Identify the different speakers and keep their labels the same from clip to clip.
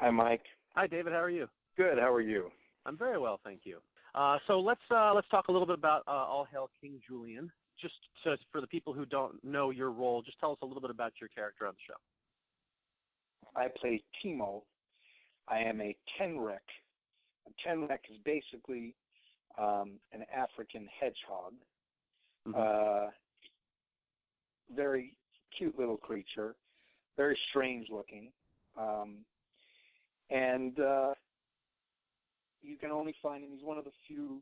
Speaker 1: Hi, Mike.
Speaker 2: Hi, David. How are you?
Speaker 1: Good. How are you?
Speaker 2: I'm very well, thank you. So let's talk a little bit about All Hail King Julien. Just for the people who don't know your role, just tell us a little bit about your character on the show.
Speaker 1: I play Timo. I am a tenrec. A tenrec is basically an African hedgehog.
Speaker 2: Mm-hmm.
Speaker 1: Very cute little creature, very strange looking. And you can only find him. He's one of the few,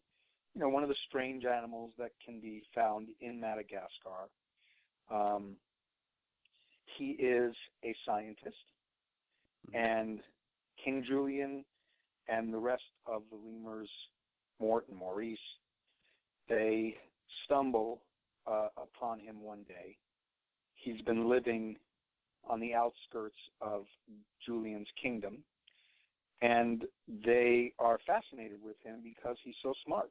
Speaker 1: one of the strange animals that can be found in Madagascar. He is a scientist, and King Julien and the rest of the lemurs, Mort and Maurice, they stumble upon him one day. He's been living on the outskirts of Julien's kingdom, and they are fascinated with him because he's so smart.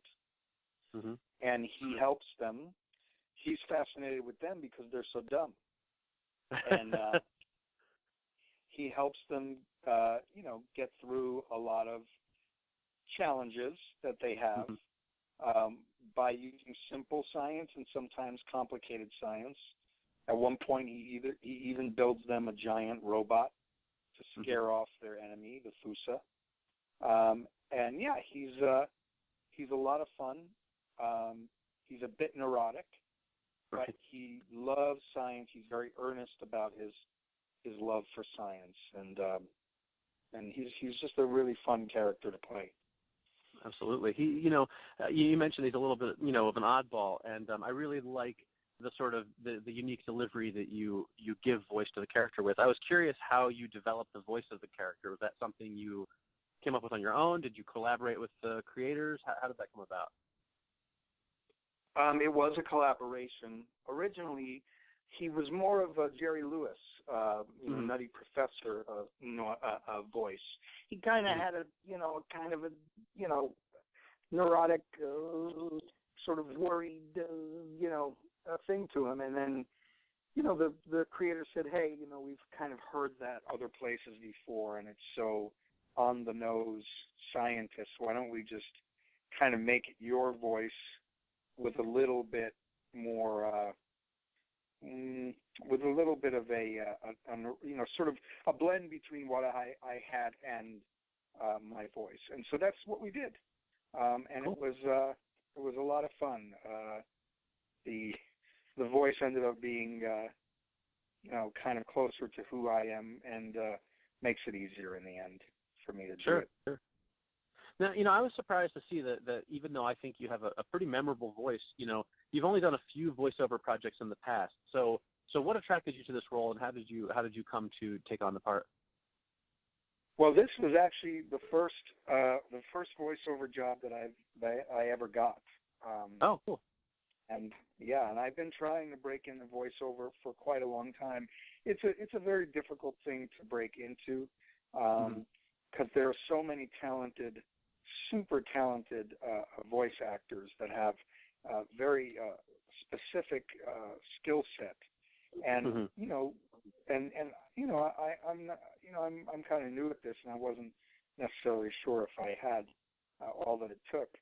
Speaker 2: Mm-hmm.
Speaker 1: And he helps them. He's fascinated with them because they're so dumb. And he helps them, get through a lot of challenges that they have by using simple science and sometimes complicated science. At one point, he even builds them a giant robot to scare off their enemy, the Fusa. And yeah, he's a lot of fun. He's a bit neurotic, but he loves science. He's very earnest about his love for science, and he's just a really fun character to play.
Speaker 2: Absolutely. You mentioned he's a little bit, of an oddball, and I really like the sort of the unique delivery that you give voice to the character with. I was curious how you developed the voice of the character. Was that something you came up with on your own? Did you collaborate with the creators? How did that come about?
Speaker 1: It was a collaboration. Originally, he was more of a Jerry Lewis, nutty professor, voice. He kind of had a neurotic, sort of worried, thing to him. And then, the creator said, hey, we've kind of heard that other places before, and it's so on the nose scientist. Why don't we just kind of make it your voice with a little bit more, with a little bit of a sort of a blend between what I had and my voice. And so that's what we did. And cool. It was a lot of fun. The voice ended up being, kind of closer to who I am, and makes it easier in the end for me to do it.
Speaker 2: Sure. Now, I was surprised to see that even though I think you have a pretty memorable voice, you've only done a few voiceover projects in the past. So what attracted you to this role, and how did you come to take on the part?
Speaker 1: Well, this was actually the first voiceover job that I ever got.
Speaker 2: Oh, cool.
Speaker 1: And yeah, and I've been trying to break into voiceover for quite a long time. It's a very difficult thing to break into, because there are so many super talented voice actors that have very specific skill set, and I'm kind of new at this, and I wasn't necessarily sure if I had all that it took.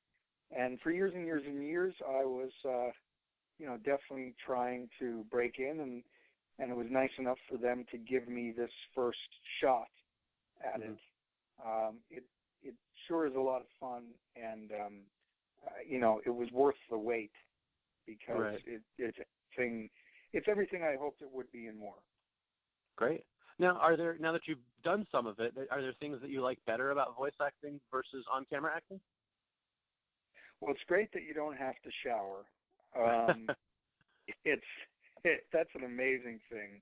Speaker 1: And for years and years and years, I was, definitely trying to break in, and it was nice enough for them to give me this first shot at it. It sure is a lot of fun, and it was worth the wait, because it's everything I hoped it would be and more.
Speaker 2: Great. Now, now that you've done some of it, are there things that you like better about voice acting versus on-camera acting?
Speaker 1: Well, it's great that you don't have to shower. That's an amazing thing.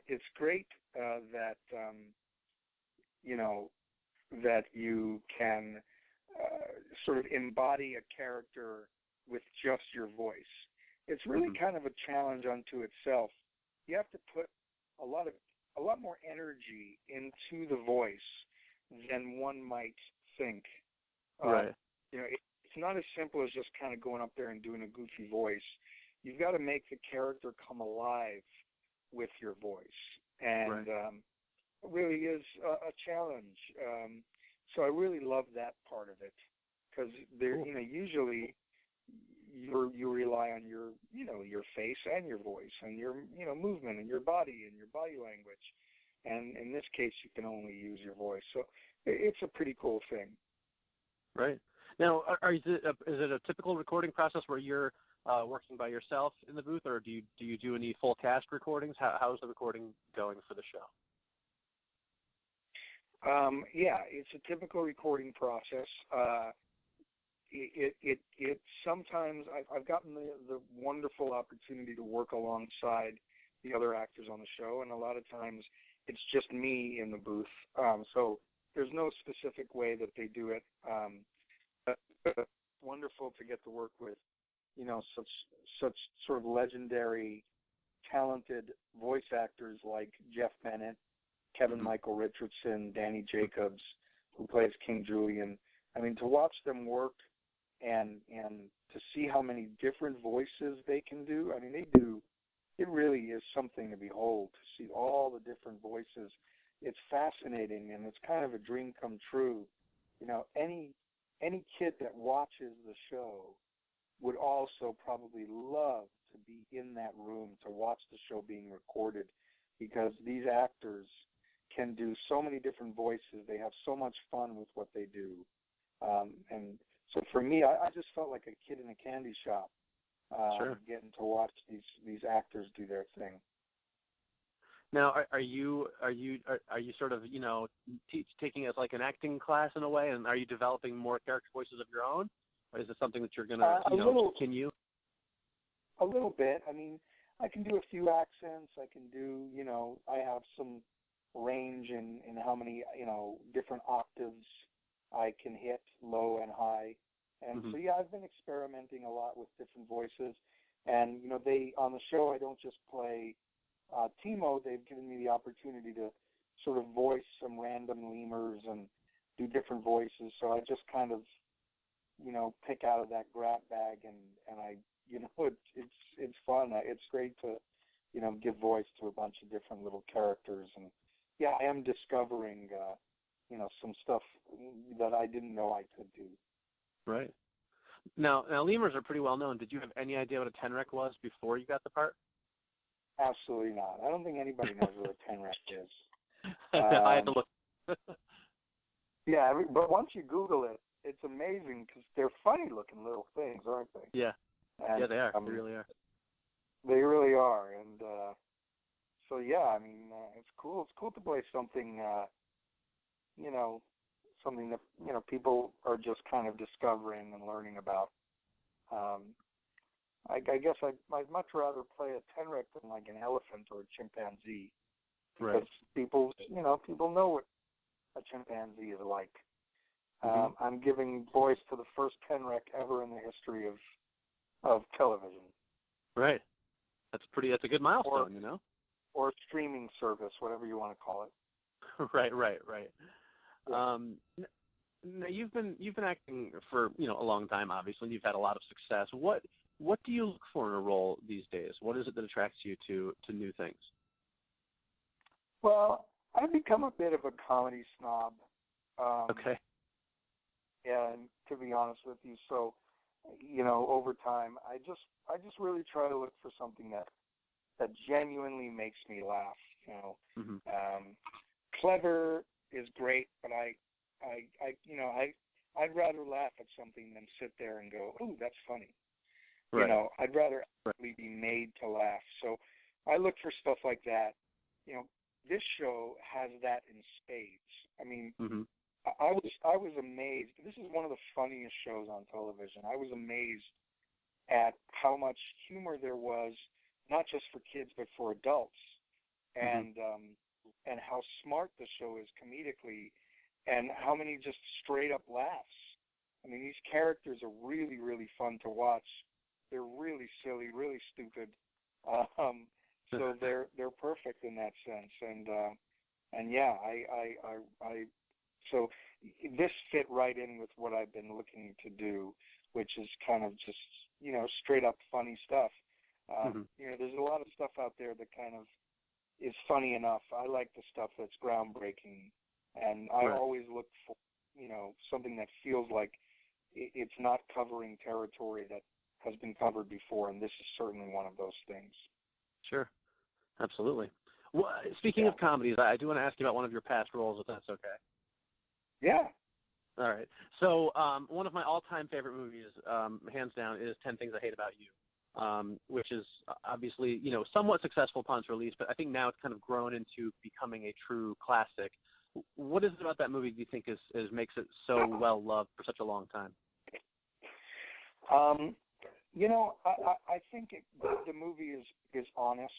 Speaker 1: It's great that that you can sort of embody a character with just your voice. It's really kind of a challenge unto itself. You have to put a lot more energy into the voice than one might think.
Speaker 2: Right.
Speaker 1: It's not as simple as just kind of going up there and doing a goofy voice. You've got to make the character come alive with your voice. And really is a challenge. So I really love that part of it because there,
Speaker 2: Cool.
Speaker 1: usually you rely on your face and your voice and your movement and your body language, and in this case you can only use your voice. So it's a pretty cool thing.
Speaker 2: Right. Now, is it a typical recording process where you're working by yourself in the booth, or do you do any full cast recordings? How's the recording going for the show?
Speaker 1: Yeah, it's a typical recording process. It sometimes I've gotten the wonderful opportunity to work alongside the other actors on the show, and a lot of times it's just me in the booth. So there's no specific way that they do it. But it's wonderful to get to work with, such sort of legendary, talented voice actors like Jeff Bennett, Kevin Michael Richardson, Danny Jacobs, who plays King Julien. I mean, to watch them work and to see how many different voices they can do. I mean, it really is something to behold, to see all the different voices. It's fascinating, and it's kind of a dream come true. Any kid that watches the show would also probably love to be in that room to watch the show being recorded, because these actors can do so many different voices. They have so much fun with what they do. And so for me, I just felt like a kid in a candy shop,
Speaker 2: Sure.
Speaker 1: getting to watch these actors do their thing.
Speaker 2: Now, are you sort of taking it as like an acting class in a way, and are you developing more character voices of your own, or is it something that you're gonna continue?
Speaker 1: A little bit. I mean, I can do a few accents. I can do, I have some range in how many, different octaves I can hit, low and high. And so, yeah, I've been experimenting a lot with different voices. And, on the show, I don't just play Timo. They've given me the opportunity to sort of voice some random lemurs and do different voices. So I just kind of, pick out of that grab bag, and I, it's fun. It's great to, give voice to a bunch of different little characters. And yeah, I am discovering, some stuff that I didn't know I could do.
Speaker 2: Right. Now lemurs are pretty well known. Did you have any idea what a tenrec was before you got the part?
Speaker 1: Absolutely not. I don't think anybody knows what a tenrec is.
Speaker 2: I had to look.
Speaker 1: Yeah, but once you Google it, it's amazing because they're funny-looking little things, aren't they?
Speaker 2: Yeah.
Speaker 1: And,
Speaker 2: yeah, they are. They really are.
Speaker 1: They really are, and so yeah, I mean, it's cool. It's cool to play something, something that people are just kind of discovering and learning about. I guess I'd much rather play a tenrec than like an elephant or a chimpanzee, because
Speaker 2: Right.
Speaker 1: people know what a chimpanzee is like. I'm giving voice to the first tenrec ever in the history of television.
Speaker 2: Right. That's a good milestone,
Speaker 1: Or streaming service, whatever you want to call it.
Speaker 2: Right.
Speaker 1: Yeah.
Speaker 2: Now you've been acting for a long time, obviously, and you've had a lot of success. What do you look for in a role these days? What is it that attracts you to new things?
Speaker 1: Well, I've become a bit of a comedy snob.
Speaker 2: Okay.
Speaker 1: And to be honest with you, so over time, I just really try to look for something that genuinely makes me laugh. Clever is great, but I'd rather laugh at something than sit there and go, "Ooh, that's funny."
Speaker 2: Right.
Speaker 1: I'd rather actually be made to laugh. So I look for stuff like that. This show has that in spades. I mean, I was amazed. This is one of the funniest shows on television. I was amazed at how much humor there was, not just for kids but for adults, and how smart the show is comedically, and how many just straight up laughs. I mean, these characters are really, really fun to watch. They're really silly, really stupid. So they're perfect in that sense. And yeah, so this fit right in with what I've been looking to do, which is kind of just, straight up funny stuff. There's a lot of stuff out there that kind of, is funny enough. I like the stuff that's groundbreaking, and I always look for, something that feels like it's not covering territory that has been covered before, and this is certainly one of those things.
Speaker 2: Sure, absolutely. Well, speaking of comedies, I do want to ask you about one of your past roles, if that's okay.
Speaker 1: Yeah.
Speaker 2: All right. So one of my all-time favorite movies, hands down, is 10 Things I Hate About You, which is obviously, somewhat successful upon its release, but I think now it's kind of grown into becoming a true classic. What is it about that movie do you think is makes it so well-loved for such a long time?
Speaker 1: I think the movie is honest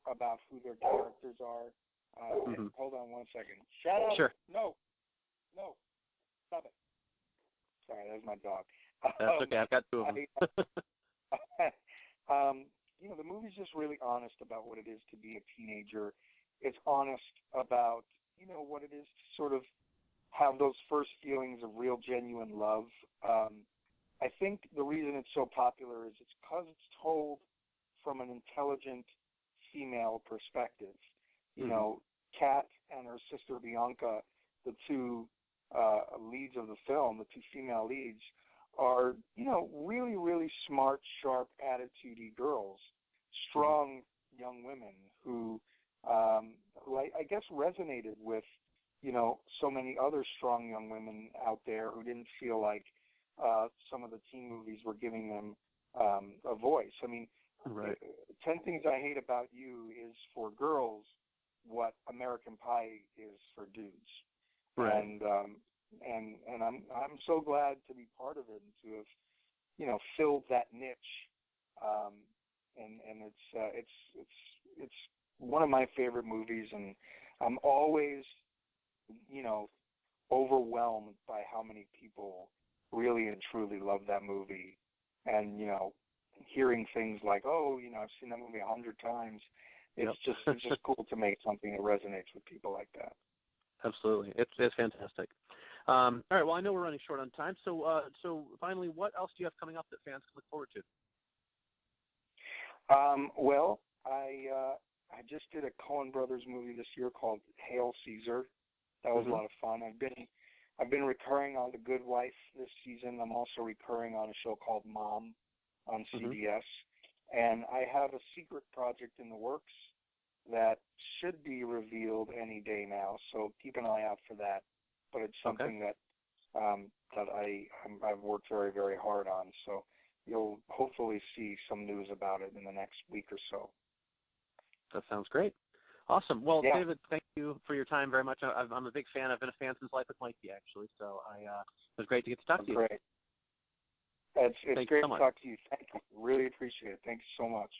Speaker 1: about who their characters are. Hold on one second. Shut up.
Speaker 2: Sure.
Speaker 1: No. Stop it. Sorry, that's my dog.
Speaker 2: That's okay. I've got two of them.
Speaker 1: The movie's just really honest about what it is to be a teenager. It's honest about, what it is to sort of have those first feelings of real, genuine love. I think the reason it's so popular is it's because it's told from an intelligent female perspective. Kat and her sister Bianca, the two leads of the film, the two female leads, are, really, really smart, sharp, attitude-y girls, strong young women who, I guess, resonated with, so many other strong young women out there who didn't feel like some of the teen movies were giving them a voice. I mean, 10 Things I Hate About You is for girls what American Pie is for dudes.
Speaker 2: Right.
Speaker 1: And I'm so glad to be part of it and to have, filled that niche. And it's one of my favorite movies, and I'm always, overwhelmed by how many people really and truly love that movie. And, hearing things like, I've seen that movie 100 times. It's just cool to make something that resonates with people like that.
Speaker 2: Absolutely. It's fantastic. All right. Well, I know we're running short on time. So finally, what else do you have coming up that fans can look forward to?
Speaker 1: Well, I just did a Coen Brothers movie this year called Hail Caesar. That was a lot of fun. I've been recurring on The Good Wife this season. I'm also recurring on a show called Mom on CBS. And I have a secret project in the works that should be revealed any day now. So keep an eye out for that. But it's something that I've worked very, very hard on. So you'll hopefully see some news about it in the next week or so.
Speaker 2: That sounds great. Awesome. Well, David, thank you for your time very much. I'm a big fan. I've been a fan since Life with Mikey, actually. So it was great to get to talk to you.
Speaker 1: Great. It's great to talk to you. Thank you. Really appreciate it. Thank you so much.